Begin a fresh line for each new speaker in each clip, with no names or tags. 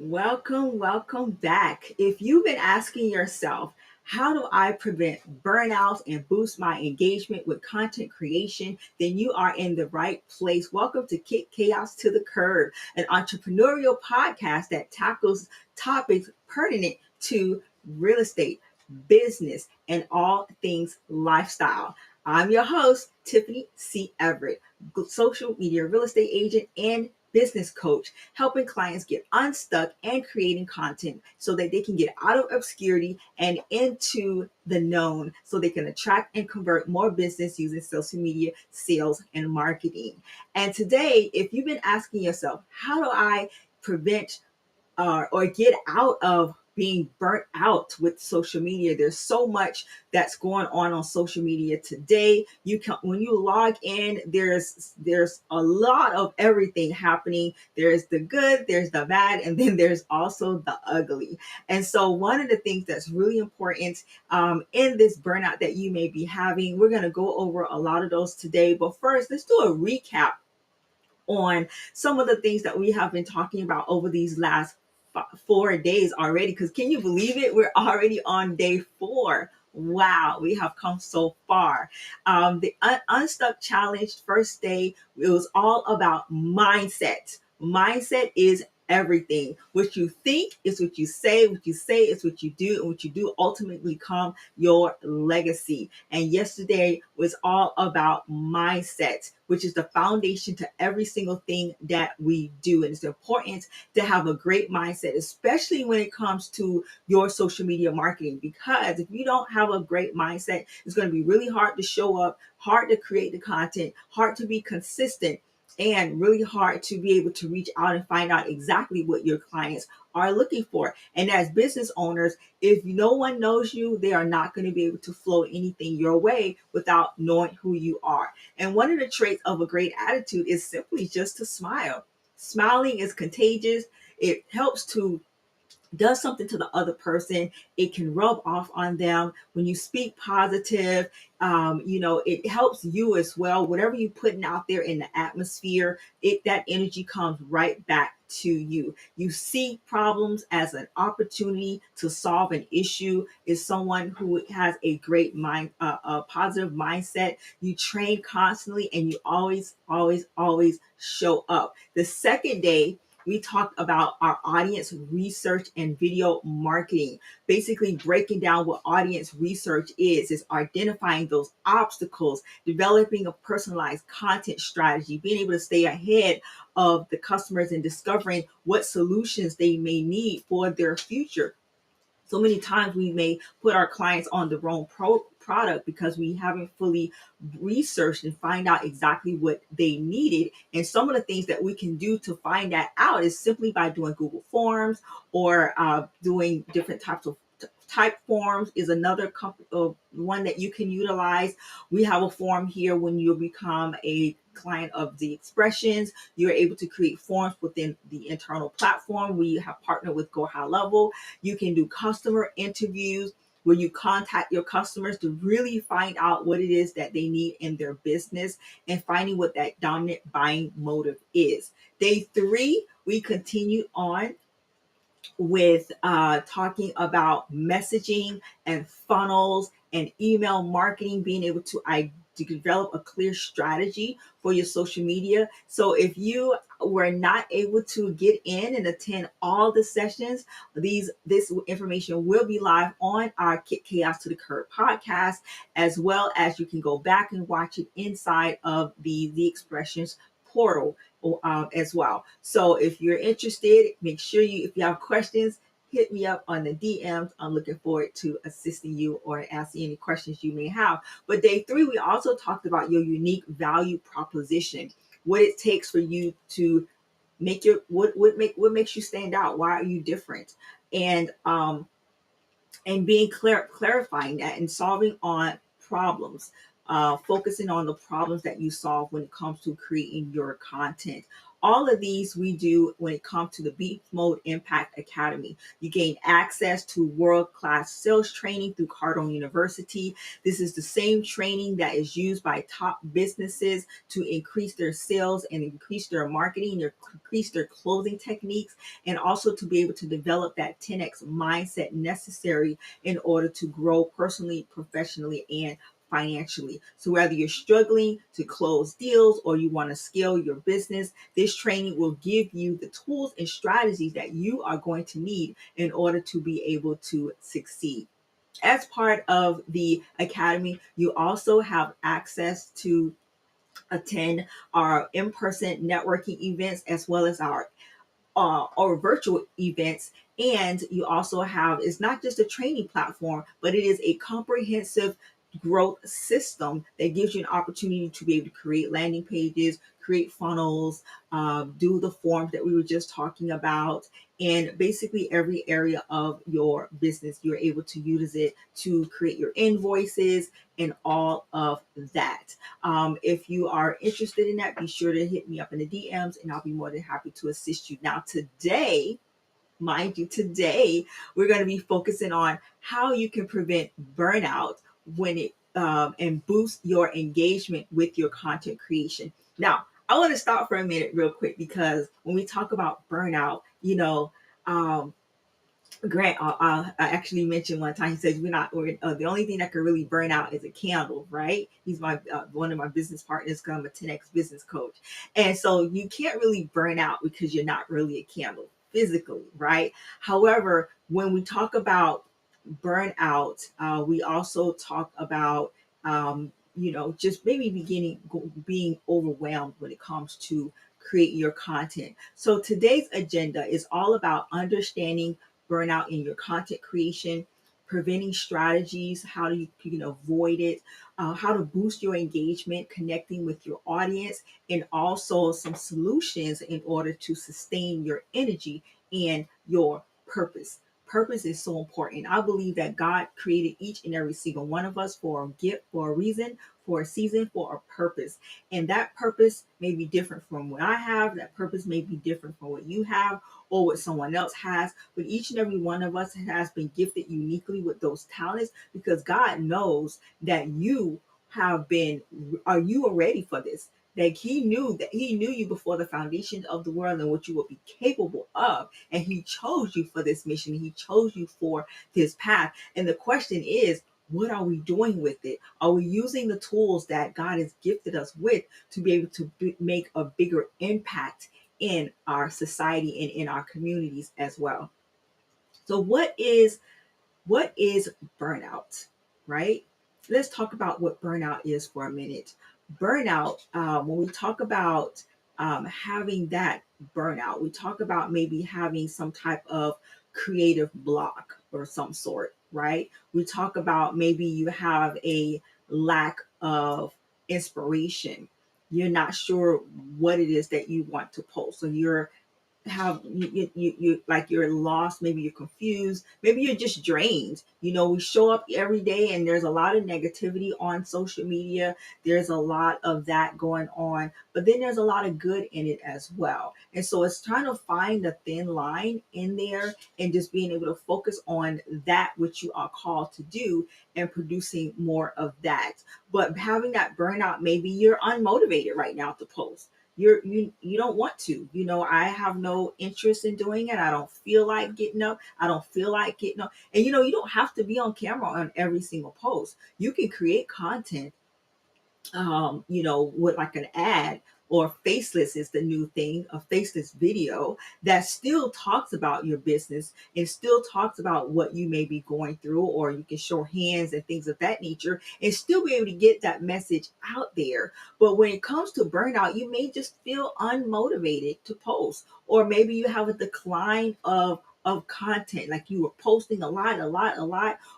Welcome back. If you've been asking yourself, how do I prevent burnout and boost my engagement with content creation? Then you are in the right place. Welcome to Kick Chaos to the Curb, an entrepreneurial podcast that tackles topics pertinent to real estate, business, and all things lifestyle. I'm your host, Tiffany C. Everett, social media real estate agent and business coach, helping clients get unstuck and creating content so that they can get out of obscurity and into the known so they can attract and convert more business using social media, sales, and marketing. And today, if you've been asking yourself, how do I prevent or get out of being burnt out with social media? There's so much that's going on social media today. You can, when you log in, there's a lot of everything happening. There's the good, there's the bad, and then there's also the ugly. And so one of the things that's really important in this burnout that you may be having, we're going to go over a lot of those today. But first, let's do a recap on some of the things that we have been talking about over these last 4 days already. Because can you believe it? We're already on day 4. Wow, we have come so far. The Unstuck Challenge first day, it was all about mindset. Mindset is everything. What you think is what you say is what you do, and what you do ultimately become your legacy. And yesterday was all about mindset, which is the foundation to every single thing that we do. And it's important to have a great mindset, especially when it comes to your social media marketing, because if you don't have a great mindset, it's going to be really hard to show up, hard to create the content, hard to be consistent, and really hard to be able to reach out and find out exactly what your clients are looking for. And as business owners, if no one knows you, they are not going to be able to flow anything your way without knowing who you are. And one of the traits of a great attitude is simply just to smile. Smiling is contagious. It helps to does something to the other person. It can rub off on them when you speak positive. It helps you as well. Whatever you're putting out there in the atmosphere, that energy comes right back to you. You see problems as an opportunity to solve an issue. Is someone who has a great mind, a positive mindset. You train constantly, and you always show up. The second day, we talked about our audience research and video marketing, basically breaking down what audience research is identifying those obstacles, developing a personalized content strategy, being able to stay ahead of the customers and discovering what solutions they may need for their future. So many times we may put our clients on the wrong product because we haven't fully researched and find out exactly what they needed. And some of the things that we can do to find that out is simply by doing Google Forms or doing different types of type forms is another one that you can utilize. We have a form here when you become a client of the expressions. You're able to create forms within the internal platform. We have partnered with Go High Level. You can do customer interviews where you contact your customers to really find out what it is that they need in their business and finding what that dominant buying motive is. Day 3, we continue on with talking about messaging and funnels and email marketing, being able to develop a clear strategy for your social media. So if you were not able to get in and attend all the sessions, this information will be live on our Kick Chaos to the Curb podcast, as well as you can go back and watch it inside of the Expressions portal as well. So if you're interested, make sure if you have questions, hit me up on the DMs. I'm looking forward to assisting you or asking any questions you may have. But day 3, we also talked about your unique value proposition, what it takes for you to make your what makes you stand out. Why are you different? And being clarifying that and solving on problems, focusing on the problems that you solve when it comes to creating your content. All of these we do when it comes to the Beast Mode Impact Academy. You gain access to world-class sales training through Cardone University. This is the same training that is used by top businesses to increase their sales and increase their marketing, increase their closing techniques, and also to be able to develop that 10x mindset necessary in order to grow personally, professionally, and financially. So whether you're struggling to close deals or you want to scale your business, this training will give you the tools and strategies that you are going to need in order to be able to succeed. As part of the academy, you also have access to attend our in-person networking events as well as our or virtual events. And you also have, it's not just a training platform, but it is a comprehensive growth system that gives you an opportunity to be able to create landing pages, create funnels, do the forms that we were just talking about, and basically every area of your business you're able to use it to create your invoices and all of that. If you are interested in that, be sure to hit me up in the DMs and I'll be more than happy to assist you. Now, today, mind you, today we're going to be focusing on how you can prevent burnout when it and boost your engagement with your content creation. Now, I want to stop for a minute real quick because when we talk about burnout, um, Grant, I actually mentioned one time. He says we're the only thing that can really burn out is a candle, right? He's my one of my business partners. 'Cause I'm a 10x business coach, and so you can't really burn out because you're not really a candle physically, right? However, when we talk about burnout, we also talk about just maybe being overwhelmed when it comes to create your content. So today's agenda is all about understanding burnout in your content creation, preventing strategies, how you can avoid it, how to boost your engagement, connecting with your audience, and also some solutions in order to sustain your energy and your purpose. Purpose is so important. I believe that God created each and every single one of us for a gift, for a reason, for a season, for a purpose. And that purpose may be different from what I have. That purpose may be different from what you have or what someone else has. But each and every one of us has been gifted uniquely with those talents because God knows that you are ready for this. That he knew you before the foundation of the world and what you would be capable of. And he chose you for this mission. He chose you for this path. And the question is, what are we doing with it? Are we using the tools that God has gifted us with to be able to make a bigger impact in our society and in our communities as well? So what is burnout, right? Let's talk about what burnout is for a minute. Burnout, when we talk about having that burnout, we talk about maybe having some type of creative block or some sort, right? We talk about maybe you have a lack of inspiration. You're not sure what it is that you want to post. So you like you're lost, maybe you're confused, maybe you're just drained. We show up every day and there's a lot of negativity on social media. There's a lot of that going on, but then there's a lot of good in it as well. And so it's trying to find the thin line in there and just being able to focus on that which you are called to do and producing more of that. But having that burnout, maybe you're unmotivated right now to post. You don't want to. I have no interest in doing it. I don't feel like getting up. I don't feel like getting up. And you don't have to be on camera on every single post. You can create content, with like an ad, or faceless is the new thing, a faceless video that still talks about your business and still talks about what you may be going through, or you can show hands and things of that nature and still be able to get that message out there. But when it comes to burnout, you may just feel unmotivated to post, or maybe you have a decline of content, like you were posting a lot,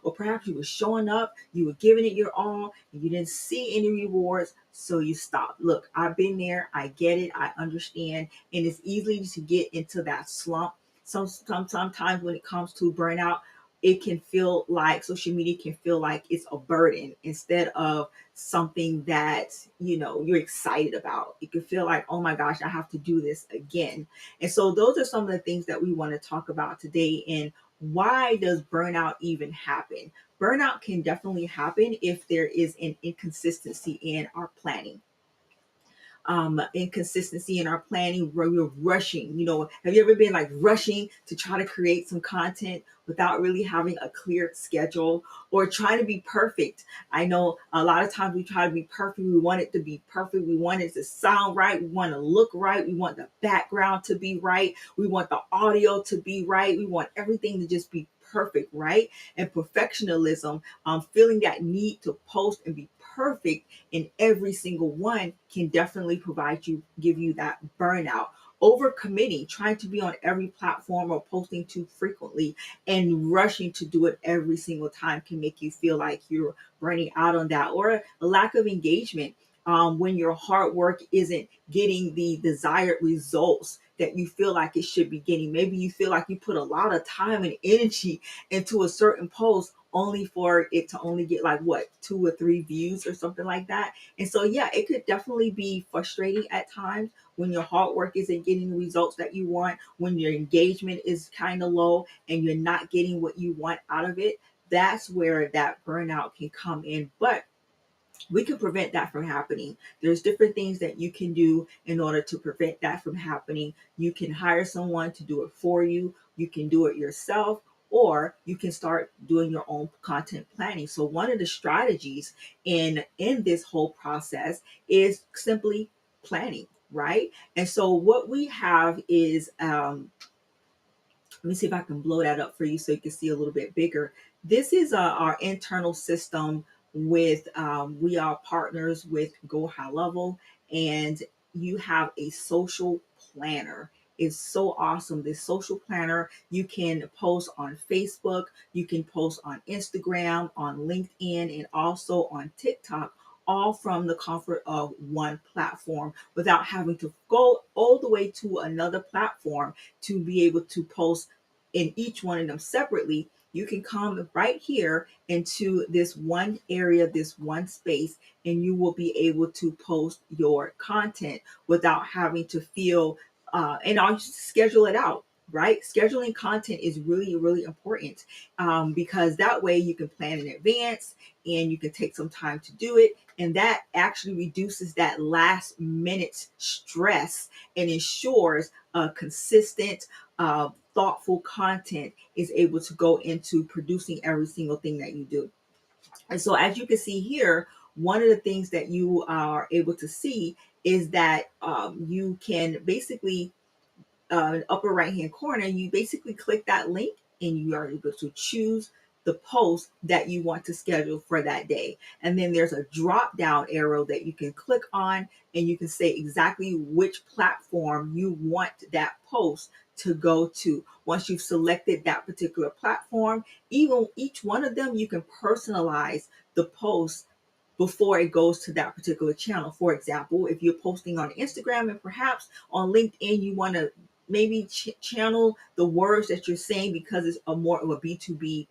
or perhaps you were showing up, you were giving it your all, and you didn't see any rewards, so you stopped. Look, I've been there, I get it, I understand, and it's easy to get into that slump. Sometimes when it comes to burnout, it can feel like social media can feel like it's a burden instead of something that you're excited about. It can feel like, oh my gosh, I have to do this again. And so those are some of the things that we want to talk about today. And why does burnout even happen? Burnout can definitely happen if there is an inconsistency in our planning, inconsistency in our planning, where we're rushing. Have you ever been like rushing to try to create some content without really having a clear schedule, or trying to be perfect? I know a lot of times we try to be perfect. We want it to be perfect. We want it to sound right. We want to look right. We want the background to be right. We want the audio to be right. We want everything to just be perfect, right? And perfectionism, feeling that need to post and be perfect in every single one, can definitely give you that burnout. Overcommitting, trying to be on every platform or posting too frequently and rushing to do it every single time, can make you feel like you're burning out on that. Or a lack of engagement, when your hard work isn't getting the desired results that you feel like it should be getting. Maybe you feel like you put a lot of time and energy into a certain post, only for it to only get like what, 2 or 3 views or something like that. And so yeah, it could definitely be frustrating at times when your hard work isn't getting the results that you want, when your engagement is kind of low and you're not getting what you want out of it. That's where that burnout can come in. But we can prevent that from happening. There's different things that you can do in order to prevent that from happening. You can hire someone to do it for you. You can do it yourself, or you can start doing your own content planning. So one of the strategies in this whole process is simply planning, right? And so what we have is, let me see if I can blow that up for you so you can see a little bit bigger. This is our internal system with, we are partners with Go High Level, and you have a social planner. It's so awesome. This social planner, you can post on Facebook, you can post on Instagram, on LinkedIn, and also on TikTok, all from the comfort of one platform without having to go all the way to another platform to be able to post in each one of them separately. You can come right here into this one area, this one space, and you will be able to post your content without having to feel, and I'll just schedule it out. Right? Scheduling content is really, really important, because that way you can plan in advance and you can take some time to do it. And that actually reduces that last minute stress and ensures a consistent, thoughtful content is able to go into producing every single thing that you do. And so, as you can see here, one of the things that you are able to see is that, you can basically, upper right hand corner, you basically click that link and you are able to choose the post that you want to schedule for that day. And then there's a drop down arrow that you can click on, and you can say exactly which platform you want that post to go to. Once you've selected that particular platform, even each one of them, you can personalize the post before it goes to that particular channel. For example, if you're posting on Instagram and perhaps on LinkedIn, you want to maybe channel the words that you're saying because it's a more of a B2B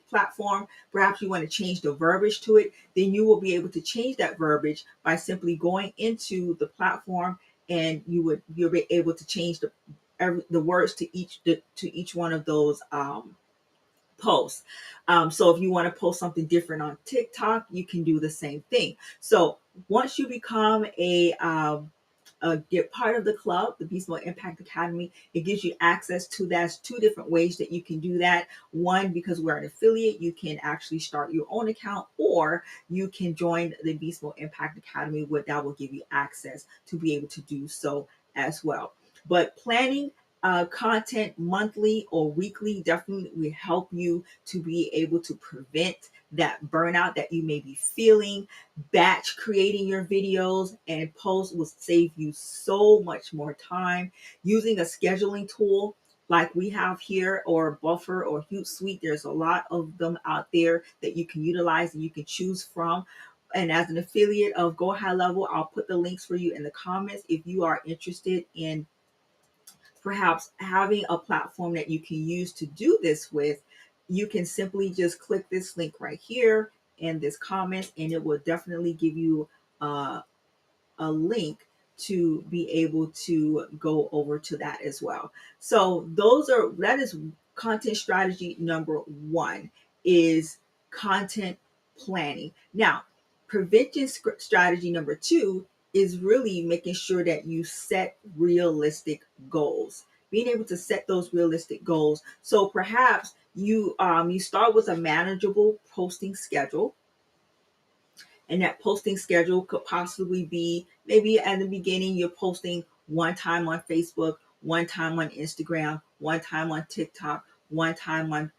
platform. Perhaps you want to change the verbiage to it. Then you will be able to change that verbiage by simply going into the platform, and you'll be able to change the words to each one of those, posts. So if you want to post something different on TikTok, you can do the same thing. So once you become get part of the club, the Beast Mode Impact Academy, it gives you access to that. There's 2 different ways that you can do that. One, because we're an affiliate, you can actually start your own account, or you can join the Beast Mode Impact Academy, where that will give you access to be able to do so as well. But planning, content monthly or weekly definitely will help you to be able to prevent that burnout that you may be feeling. Batch creating your videos and posts will save you so much more time. Using a scheduling tool like we have here, or Buffer or Hootsuite, there's a lot of them out there that you can utilize and you can choose from. And as an affiliate of Go High Level, I'll put the links for you in the comments if you are interested in perhaps having a platform that you can use to do this with. you can simply just click this link right here in this comment, and it will definitely give you uh, a link to be able to go over to that as well. So that is content strategy number one, is content planning. Now, prevention strategy number two is really making sure that you set realistic goals. Being able to set those realistic goals. So perhaps you start with a manageable posting schedule, and that posting schedule could possibly be, maybe at the beginning you're posting one time on Facebook, one time on Instagram, one time on TikTok, one time on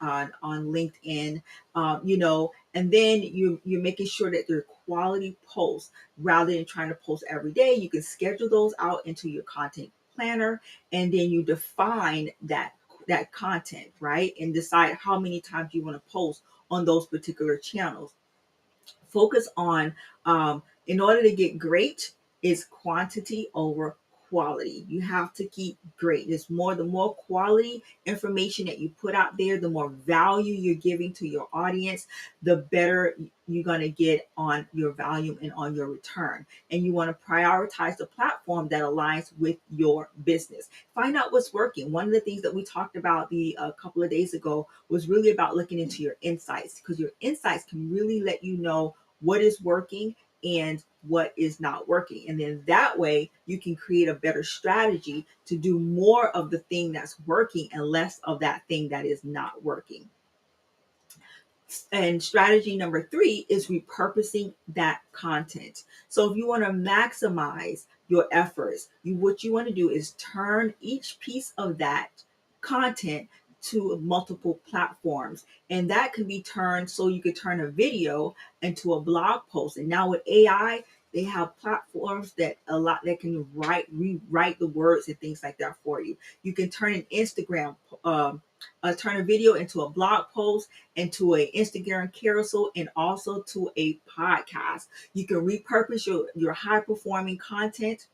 LinkedIn, and then you're making sure that they're quality posts rather than trying to post every day. You can schedule those out into your content planner, and then you define that content, right, and decide how many times you want to post on those particular channels. Focus on, in order to get great, is quantity over quality. You have to keep great. The more quality information that you put out there, the more value you're giving to your audience, the better you're going to get on your volume and on your return. And you want to prioritize the platform that aligns with your business. Find out what's working. One of the things that we talked about a couple of days ago was really about looking into your insights, because your insights can really let you know what is working and what is not working. And then that way you can create a better strategy to do more of the thing that's working and less of that thing that is not working. And strategy number three is repurposing that content. So if you want to maximize your efforts, what you want to do is turn each piece of that content to multiple platforms. And that can be turned, so you could turn a video into a blog post. And now with AI, they have platforms that can rewrite the words and things like that for you. You can turn an Instagram, turn a video into a blog post, into an Instagram carousel, and also to a podcast. You can repurpose your high performing content.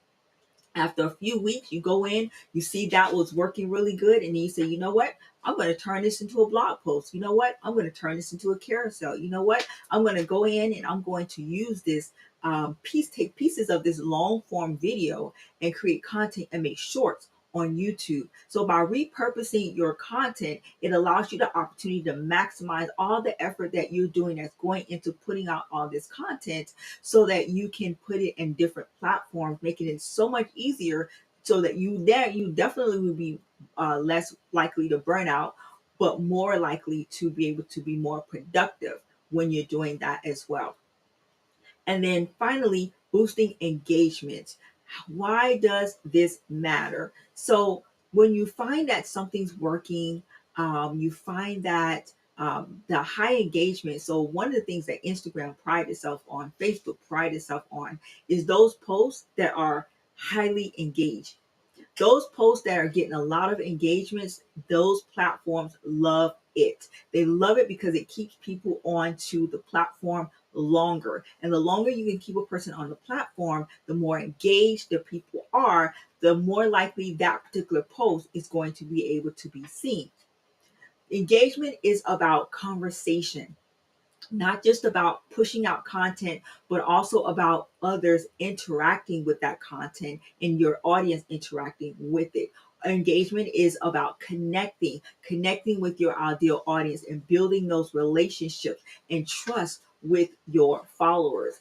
After a few weeks, you go in, you see that was working really good, and then you say, you know what? I'm going to turn this into a blog post. You know what? I'm going to turn this into a carousel. You know what? I'm going to go in and I'm going to use this take pieces of this long form video and create content and make shorts on YouTube. So by repurposing your content, it allows you the opportunity to maximize all the effort that you're doing that's going into putting out all this content, so that you can put it in different platforms, making it so much easier, so that you definitely will be less likely to burn out, but more likely to be able to be more productive when you're doing that as well. And then finally, boosting engagement. Why does this matter? So when you find that something's working, you find that the high engagement. So one of the things that Instagram pride itself on, Facebook pride itself on, is those posts that are highly engaged. Those posts that are getting a lot of engagements, those platforms love it. They love it because it keeps people onto the platform longer. And the longer you can keep a person on the platform, the more engaged the people are, the more likely that particular post is going to be able to be seen. Engagement is about conversation, not just about pushing out content, but also about others interacting with that content and your audience interacting with it. Engagement is about connecting with your ideal audience and building those relationships and trust with your followers.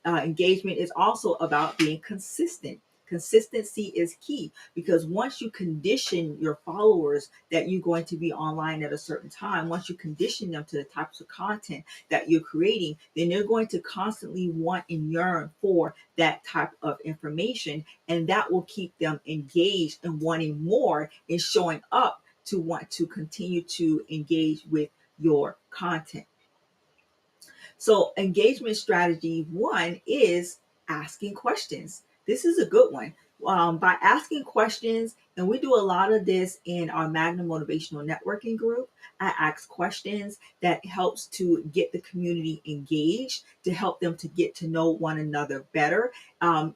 Engagement is also about being consistent. Consistency is key, because once you condition your followers that you're going to be online at a certain time, once you condition them to the types of content that you're creating, then they're going to constantly want and yearn for that type of information. And that will keep them engaged and wanting more and showing up to want to continue to engage with your content. So engagement strategy one is asking questions. This is a good one. By asking questions, and we do a lot of this in our Magnum Motivational Networking group. I ask questions that helps to get the community engaged, to help them to get to know one another better.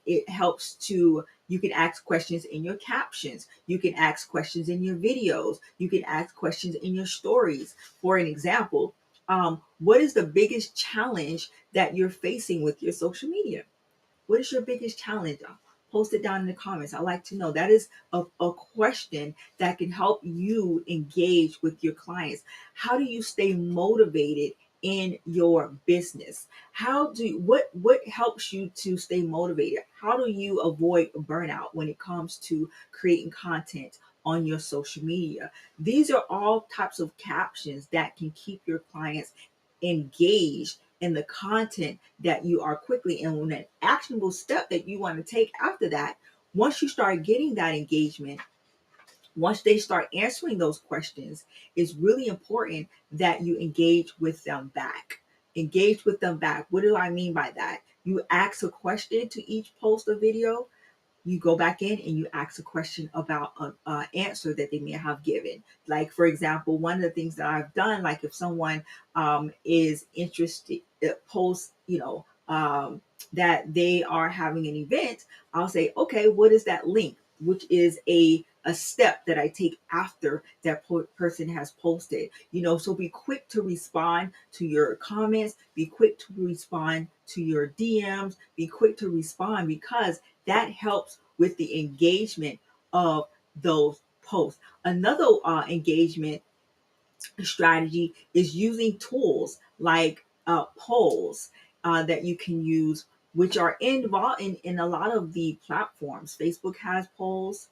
It helps to You can ask questions in your captions. You can ask questions in your videos. You can ask questions in your stories. For an example, what is the biggest challenge that you're facing with your social media? What is your biggest challenge? Post it down in the comments. I like to know. That is a question that can help you engage with your clients. How do you stay motivated in your business? What helps you to stay motivated? How do you avoid burnout when it comes to creating content on your social media? These are all types of captions that can keep your clients engaged in the content that you are quickly, and when an actionable step that you want to take after that, once you start getting that engagement, once they start answering those questions, it's really important that you engage with them back. Engage with them back. What do I mean by that? You ask a question to each post or video. You go back in and you ask a question about an answer that they may have given. Like, for example, one of the things that I've done, like if someone is interested, posts, that they are having an event, I'll say, okay, what is that link? Which is a step that I take after that person has posted. So be quick to respond to your comments, be quick to respond to your DMs, be quick to respond, because that helps with the engagement of those posts. Another engagement strategy is using tools like polls that you can use, which are involved in a lot of the platforms. Facebook has polls,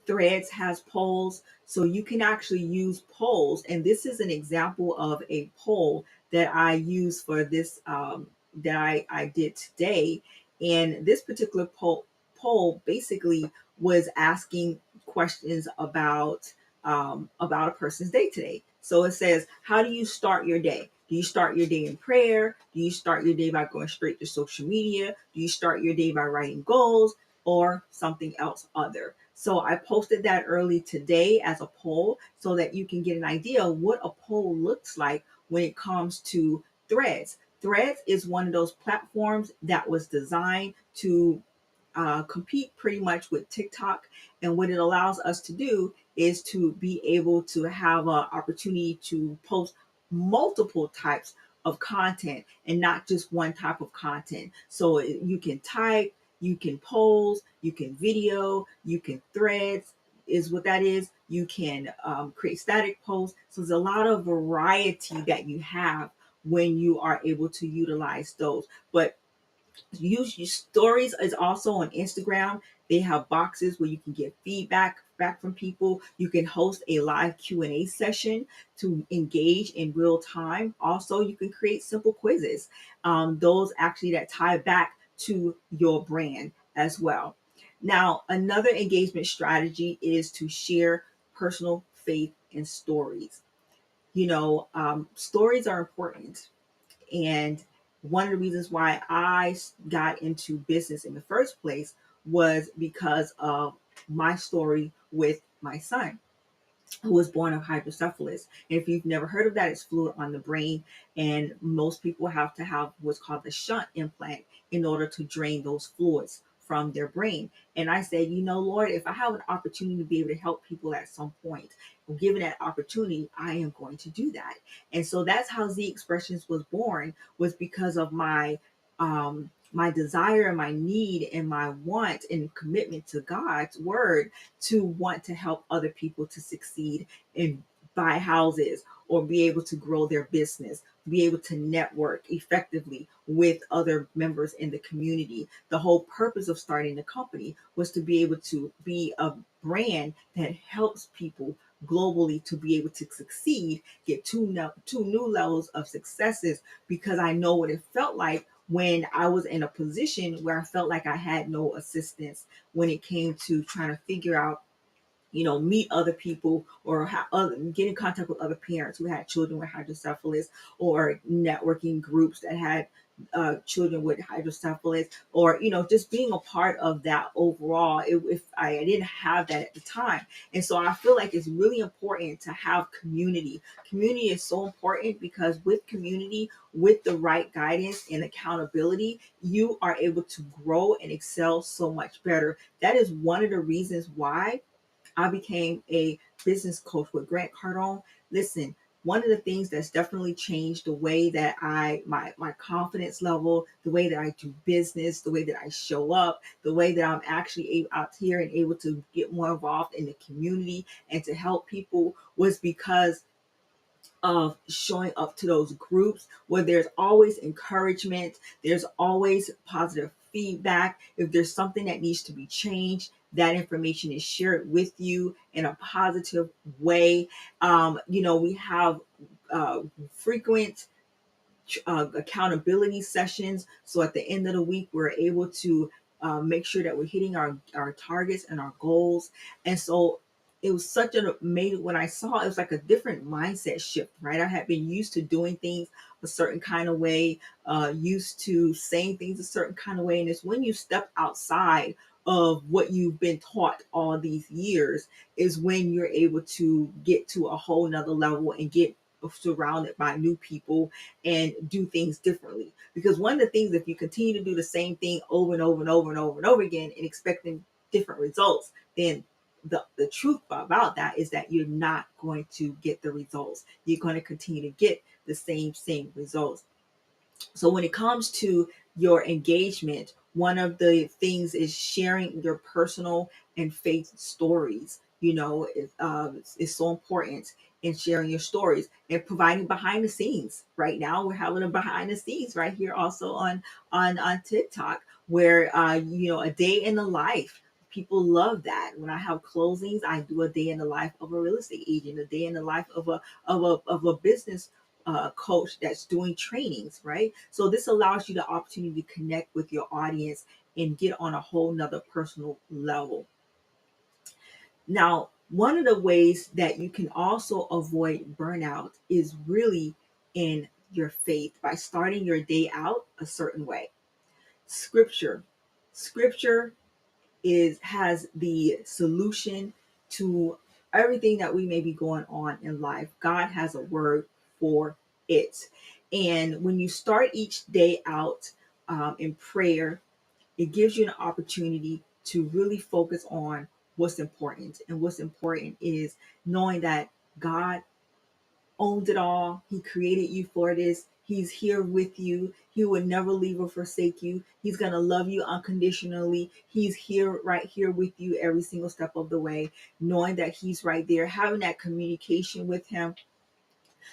Threads has polls, so you can actually use polls. And this is an example of a poll that I use for this that I did today. And this particular poll basically was asking questions about a person's day today. So it says, how do you start your day? Do you start your day in prayer? Do you start your day by going straight to social media? Do you start your day by writing goals, or something else other? So I posted that early today as a poll so that you can get an idea of what a poll looks like when it comes to Threads. Threads is one of those platforms that was designed to compete pretty much with TikTok. And what it allows us to do is to be able to have an opportunity to post multiple types of content and not just one type of content. So you can type, you can pose, you can video, you can threads, is what that is. You can create static posts. So there's a lot of variety that you have when you are able to utilize those. But use your stories is also on Instagram. They have boxes where you can get feedback back from people. You can host a live Q&A session to engage in real time. Also, you can create simple quizzes, those actually that tie back to your brand as well. Now, another engagement strategy is to share personal faith and stories. Stories are important, and one of the reasons why I got into business in the first place was because of my story with my son, who was born of hydrocephalus. And if you've never heard of that, it's fluid on the brain. And most people have to have what's called the shunt implant in order to drain those fluids from their brain. And I said, Lord, if I have an opportunity to be able to help people at some point, given that opportunity, I am going to do that. And so that's how Z Expressions was born, was because of my desire and my need and my want and commitment to God's word to want to help other people to succeed and buy houses or be able to grow their business, be able to network effectively with other members in the community. The whole purpose of starting the company was to be able to be a brand that helps people globally to be able to succeed, get two new levels of successes, because I know what it felt like when I was in a position where I felt like I had no assistance when it came to trying to figure out, meet other people, or get in contact with other parents who had children with hydrocephalus, or networking groups that had children with hydrocephalus, or just being a part of that overall. If I didn't have that at the time, and so I feel like it's really important to have community. Community is so important because with community, with the right guidance and accountability, you are able to grow and excel so much better. That is one of the reasons why I became a business coach with Grant Cardone. Listen, one of the things that's definitely changed the way that my confidence level, the way that I do business, the way that I show up, the way that I'm actually out here and able to get more involved in the community and to help people was because of showing up to those groups where there's always encouragement, there's always positive feedback. If there's something that needs to be changed, that information is shared with you in a positive way. We have frequent accountability sessions. So at the end of the week, we're able to make sure that we're hitting our targets and our goals. And so it was such an amazing, when I saw it was like a different mindset shift, right? I had been used to doing things a certain kind of way, used to saying things a certain kind of way. And it's when you step outside of what you've been taught all these years is when you're able to get to a whole nother level and get surrounded by new people and do things differently. Because one of the things, if you continue to do the same thing over and over and over and over and over again and expecting different results, then the truth about that is that you're not going to get the results. You're going to continue to get the same results. So when it comes to your engagement, one of the things is sharing your personal and faith stories. It's so important in sharing your stories and providing behind the scenes. Right now, we're having a behind the scenes right here also on TikTok, where a day in the life. People love that. When I have closings, I do a day in the life of a real estate agent, a day in the life of a business coach that's doing trainings, right? So this allows you the opportunity to connect with your audience and get on a whole nother personal level. Now, one of the ways that you can also avoid burnout is really in your faith by starting your day out a certain way. Scripture. Scripture has the solution to everything that we may be going on in life. God has a word for it. And when you start each day out in prayer, it gives you an opportunity to really focus on what's important. And what's important is knowing that God owns it all. He created you for this. He's here with you. He will never leave or forsake you. He's going to love you unconditionally. He's here, right here with you every single step of the way, knowing that He's right there, having that communication with Him.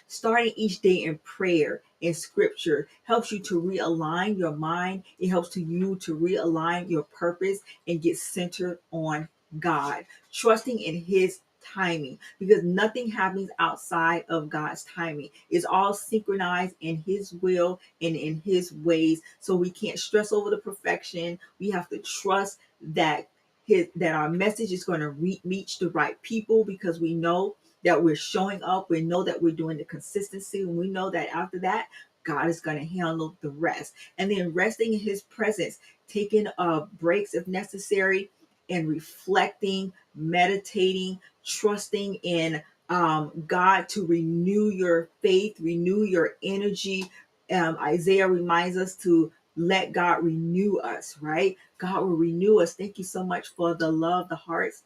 Starting each day in prayer and scripture helps you to realign your mind. It helps you to realign your purpose and get centered on God, trusting in His timing, because nothing happens outside of God's timing. It's all synchronized in His will and in His ways. So we can't stress over the perfection. We have to trust that that our message is going to reach the right people, because we know that we're showing up. We know that we're doing the consistency. And we know that after that, God is going to handle the rest. And then resting in His presence, taking breaks if necessary, and reflecting, meditating, trusting in God to renew your faith, renew your energy. Isaiah reminds us to let God renew us, right? God will renew us. Thank you so much for the love, the hearts.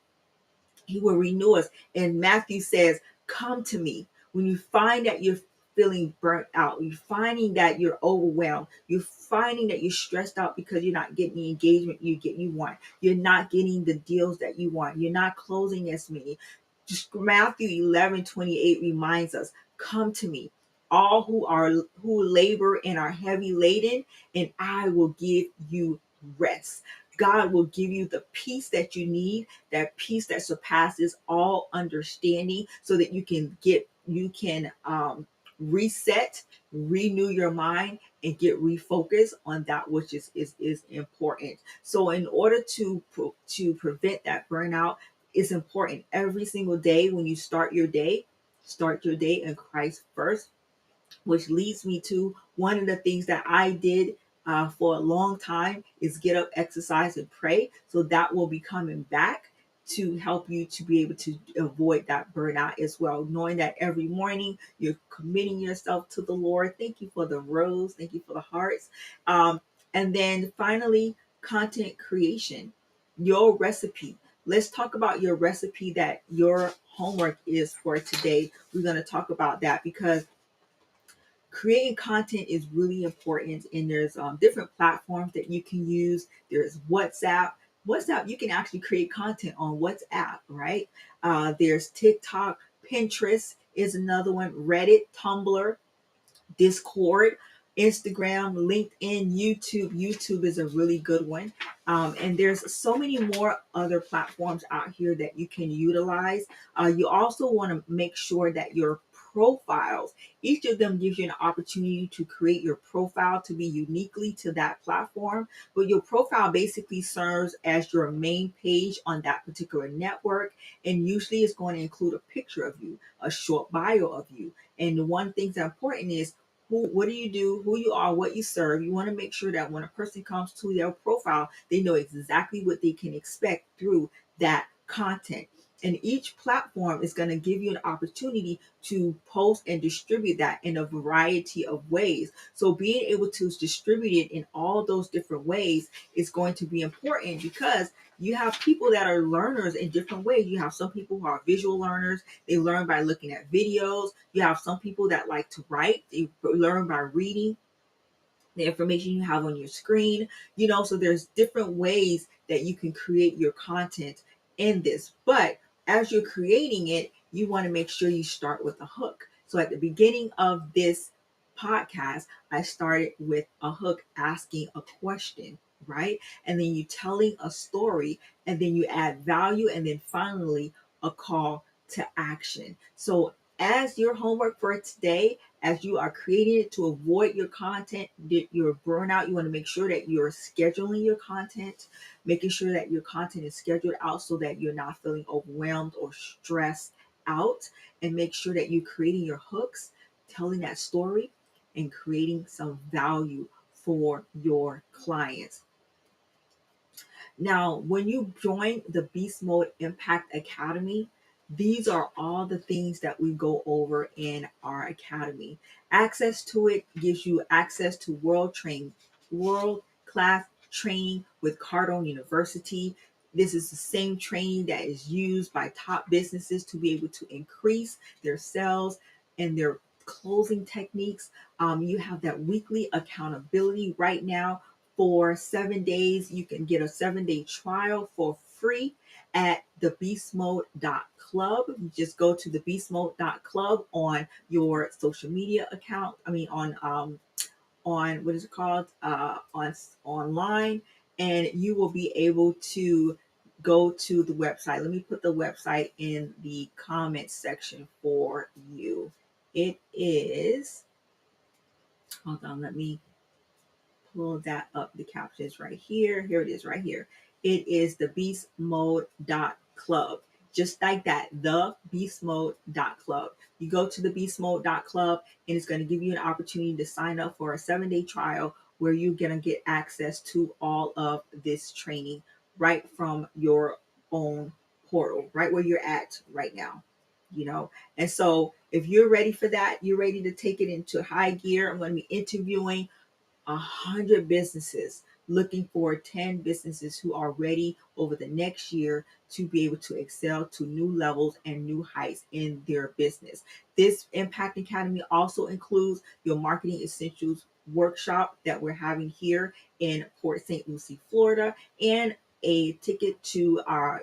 He will renew us. And Matthew says, come to me. When you find that you're feeling burnt out, you're finding that you're overwhelmed, you're finding that you're stressed out because you're not getting the engagement you want, you're not getting the deals that you want, you're not closing as many. Just Matthew 11:28 reminds us, come to me, all who labor and are heavy laden, and I will give you rest. God will give you the peace that you need, that peace that surpasses all understanding, so that you can reset, renew your mind, and get refocused on that which is important. So in order to prevent that burnout, it's important every single day when you start your day in Christ first. which leads me to one of the things that I did for a long time is get up, exercise, and pray. So that will be coming back to help you to be able to avoid that burnout as well. Knowing that every morning you're committing yourself to the Lord. Thank you for the rose. Thank you for the hearts. And then finally, content creation, your recipe. Let's talk about your recipe that your homework is for today. We're going to talk about that because creating content is really important, and there's different platforms that you can use. There's WhatsApp. You can actually create content on WhatsApp, right? There's TikTok. Pinterest is another one. Reddit, Tumblr, Discord, Instagram, LinkedIn, YouTube. YouTube is a really good one. And there's so many more other platforms out here that you can utilize. You also want to make sure that your profiles, each of them gives you an opportunity to create your profile to be uniquely to that platform. But your profile basically serves as your main page on that particular network. And usually it's going to include a picture of you, a short bio of you. And the one thing that's important is what do you do, who you are, what you serve. You want to make sure that when a person comes to their profile, they know exactly what they can expect through that content. And each platform is going to give you an opportunity to post and distribute that in a variety of ways. So being able to distribute it in all those different ways is going to be important because you have people that are learners in different ways. You have some people who are visual learners. They learn by looking at videos. You have some people that like to write. They learn by reading the information you have on your screen. So there's different ways that you can create your content in this. But as you're creating it, you want to make sure you start with a hook. So at the beginning of this podcast, I started with a hook asking a question, right? And then you telling a story, and then you add value, and then finally a call to action. So as your homework for today, as you are creating it to avoid your content, your burnout, you want to make sure that you're scheduling your content, making sure that your content is scheduled out so that you're not feeling overwhelmed or stressed out, and make sure that you're creating your hooks, telling that story, and creating some value for your clients. Now, when you join the Beast Mode Impact Academy, these are all the things that we go over in our academy. Access to it gives you access to world class training with Cardone University. This is the same training that is used by top businesses to be able to increase their sales and their closing techniques. You have that weekly accountability right now. For 7 days, you can get a 7-day trial for free at thebeastmode.club. You just go to thebeastmode.club on your social media account. On what is it called? On online, and you will be able to go to the website. Let me put the website in the comments section for you. It is, hold on, let me pull that up. The caption is right here. Here it is right here. It is the beastmode.club. Just like that, the beastmode.club. You go to the beastmode.club and it's going to give you an opportunity to sign up for a 7-day trial where you're going to get access to all of this training right from your own portal, right where you're at right now. And so if you're ready for that, you're ready to take it into high gear. I'm going to be interviewing 100 businesses, looking for 10 businesses who are ready over the next year to be able to excel to new levels and new heights in their business. This Impact Academy also includes your marketing essentials workshop that we're having here in Port St. Lucie, Florida, and a ticket to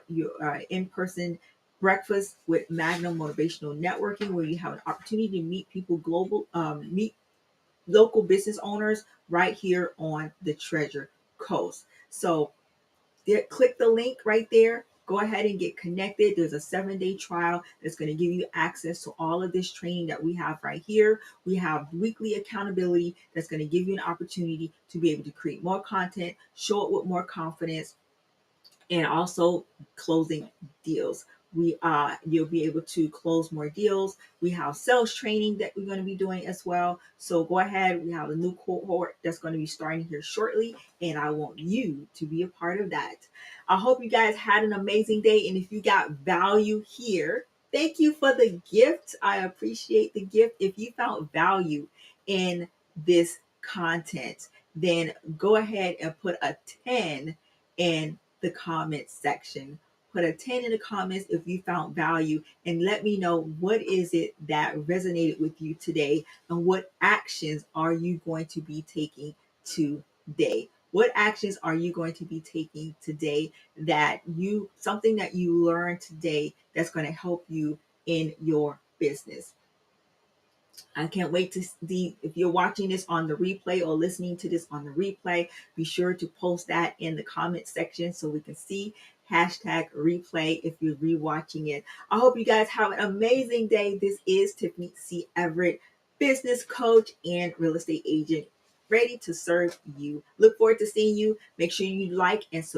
your in-person breakfast with Magnum Motivational Networking, where you have an opportunity to meet people meet local business owners right here on the Treasure Coast. So click the link right there. Go ahead and get connected. There's a 7-day trial that's going to give you access to all of this training that we have right here. We have weekly accountability that's going to give you an opportunity to be able to create more content, show it with more confidence, and also closing deals you'll be able to close more deals. We have sales training that we're going to be doing as well. So go ahead. We have a new cohort that's going to be starting here shortly, and I want you to be a part of that. I hope you guys had an amazing day, and if you got value here, thank you for the gift. I appreciate the gift. If you found value in this content, then go ahead and put a 10 in the comments section. Put a 10 in the comments if you found value, and let me know what is it that resonated with you today, and what actions are you going to be taking today. What actions are you going to be taking today, that you something that you learned today that's going to help you in your business? I can't wait to see if you're watching this on the replay or listening to this on the replay. Be sure to post that in the comment section so we can see hashtag replay if you're rewatching it. I hope you guys have an amazing day. This is Tiffany C. Everett, business coach and real estate agent, ready to serve you. Look forward to seeing you. Make sure you like and subscribe